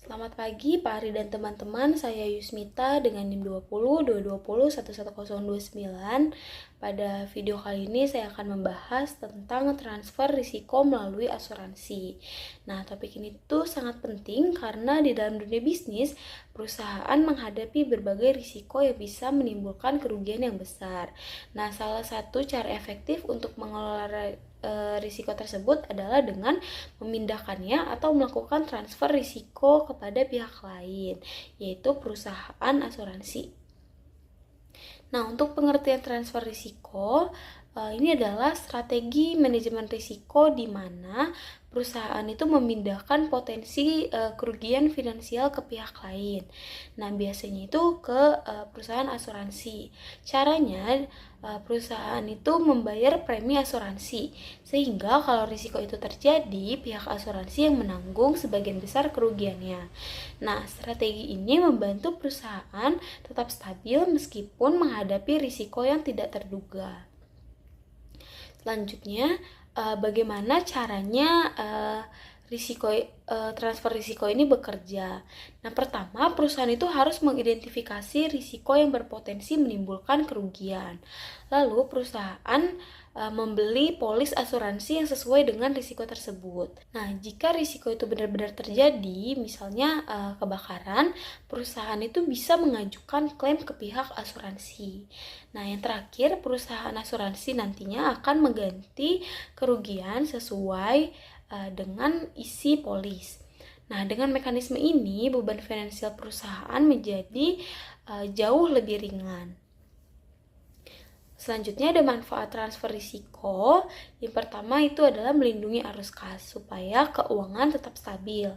Selamat pagi Pak Ari dan teman-teman, saya Yusmita dengan NIM 20 220 110209. Pada video kali ini saya akan membahas tentang transfer risiko melalui asuransi. Nah, topik ini tuh sangat penting karena di dalam dunia bisnis, perusahaan menghadapi berbagai risiko yang bisa menimbulkan kerugian yang besar. Nah, salah satu cara efektif untuk mengelola risiko tersebut adalah dengan memindahkannya atau melakukan transfer risiko kepada pihak lain, yaitu perusahaan asuransi. Nah, untuk pengertian transfer risiko, ini adalah strategi manajemen risiko di mana perusahaan itu memindahkan potensi kerugian finansial ke pihak lain. Nah, biasanya itu ke perusahaan asuransi. Caranya, perusahaan itu membayar premi asuransi, sehingga kalau risiko itu terjadi, pihak asuransi yang menanggung sebagian besar kerugiannya. Nah, strategi ini membantu perusahaan tetap stabil meskipun menghadapi risiko yang tidak terduga. Selanjutnya, bagaimana caranya transfer risiko ini bekerja. Nah, pertama, perusahaan itu harus mengidentifikasi risiko yang berpotensi menimbulkan kerugian. Lalu, perusahaan membeli polis asuransi yang sesuai dengan risiko tersebut. Nah, jika risiko itu benar-benar terjadi, misalnya kebakaran, perusahaan itu bisa mengajukan klaim ke pihak asuransi. Nah, yang terakhir, perusahaan asuransi nantinya akan mengganti kerugian sesuai dengan isi polis. Nah, dengan mekanisme ini, beban finansial perusahaan menjadi jauh lebih ringan. Selanjutnya ada manfaat transfer risiko. Yang pertama itu adalah melindungi arus kas supaya keuangan tetap stabil,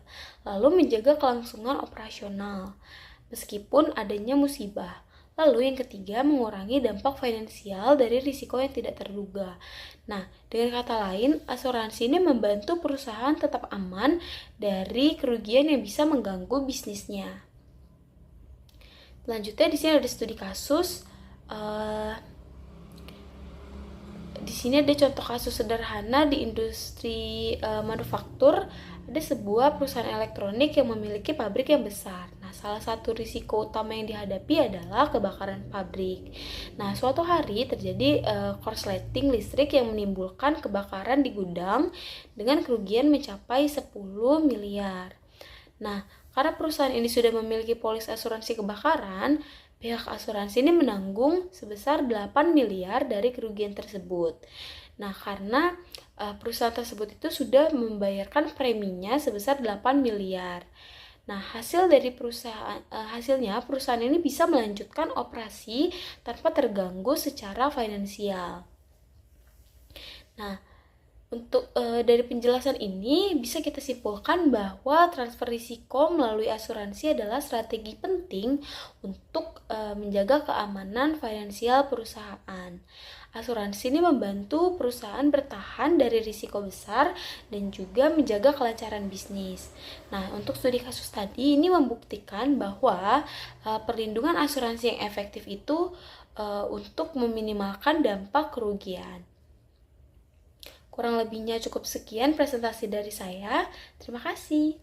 lalu menjaga kelangsungan operasional meskipun adanya musibah. Lalu yang ketiga, mengurangi dampak finansial dari risiko yang tidak terduga. Nah, dengan kata lain, asuransi ini membantu perusahaan tetap aman dari kerugian yang bisa mengganggu bisnisnya. Selanjutnya di sini ada studi kasus. Di sini ada contoh kasus sederhana di industri manufaktur. Ada sebuah perusahaan elektronik yang memiliki pabrik yang besar. Nah, salah satu risiko utama yang dihadapi adalah kebakaran pabrik. Nah, suatu hari terjadi korsleting listrik yang menimbulkan kebakaran di gudang dengan kerugian mencapai 10 miliar. Nah, karena perusahaan ini sudah memiliki polis asuransi kebakaran, pihak asuransi ini menanggung sebesar 8 miliar dari kerugian tersebut. Nah, karena perusahaan tersebut itu sudah membayarkan preminya sebesar 8 miliar. Nah, hasilnya perusahaan ini bisa melanjutkan operasi tanpa terganggu secara finansial. Nah, untuk dari penjelasan ini bisa kita simpulkan bahwa transfer risiko melalui asuransi adalah strategi penting untuk menjaga keamanan finansial perusahaan. Asuransi ini membantu perusahaan bertahan dari risiko besar dan juga menjaga kelancaran bisnis. Nah, untuk studi kasus tadi ini membuktikan bahwa perlindungan asuransi yang efektif itu untuk meminimalkan dampak kerugian. Kurang lebihnya cukup sekian presentasi dari saya. Terima kasih.